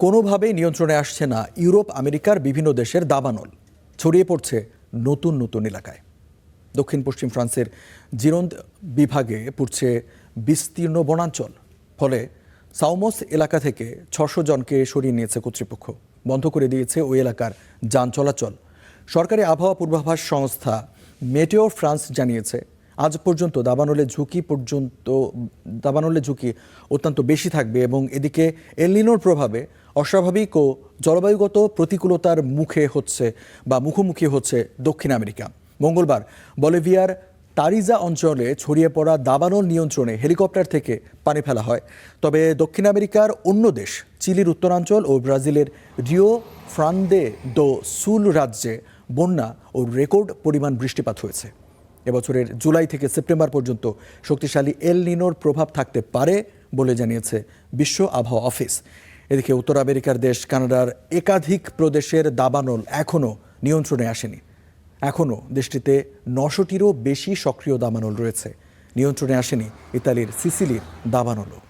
কোনোভাবেই নিয়ন্ত্রণে আসছে না ইউরোপ আমেরিকার বিভিন্ন দেশের দাবানল। ছড়িয়ে পড়ছে নতুন নতুন এলাকায়। দক্ষিণ পশ্চিম ফ্রান্সের জিরোন্দ বিভাগে পড়ছে বিস্তীর্ণ বনাঞ্চল। ফলে সাউমোস এলাকা থেকে ৬০০ জনকে সরিয়ে নিয়েছে কর্তৃপক্ষ। বন্ধ করে দিয়েছে ওই এলাকার যান চলাচল। সরকারি আবহাওয়া পূর্বাভাস সংস্থা মেটেও ফ্রান্স জানিয়েছে, আজ পর্যন্ত দাবানলের ঝুঁকি অত্যন্ত বেশি থাকবে এবং এদিকে এল নিনোর প্রভাবে অস্বাভাবিক ও জলবায়ুগত প্রতিকূলতার মুখোমুখি হচ্ছে দক্ষিণ আমেরিকা। মঙ্গলবার বলিভিয়ার তারিজা অঞ্চলে ছড়িয়ে পড়া দাবানল নিয়ন্ত্রণে হেলিকপ্টার থেকে পানি ফেলা হয়। তবে দক্ষিণ আমেরিকার অন্য দেশ চিলির উত্তরাঞ্চল ও ব্রাজিলের রিও গ্রান্দে দো সুল রাজ্যে বন্যা ও রেকর্ড পরিমাণ বৃষ্টিপাত হয়েছে। এবছরের জুলাই থেকে সেপ্টেম্বর পর্যন্ত শক্তিশালী এল নিনোর প্রভাব থাকতে পারে বলে জানিয়েছে বিশ্ব আবহাওয়া অফিস। এদিকে উত্তর আমেরিকার দেশ কানাডার একাধিক প্রদেশের দাবানল এখনও নিয়ন্ত্রণে আসেনি। এখনও দেশটিতে ৯০০টিরও বেশি সক্রিয় দাবানল রয়েছে। নিয়ন্ত্রণে আসেনি ইতালির সিসিলির দাবানলও।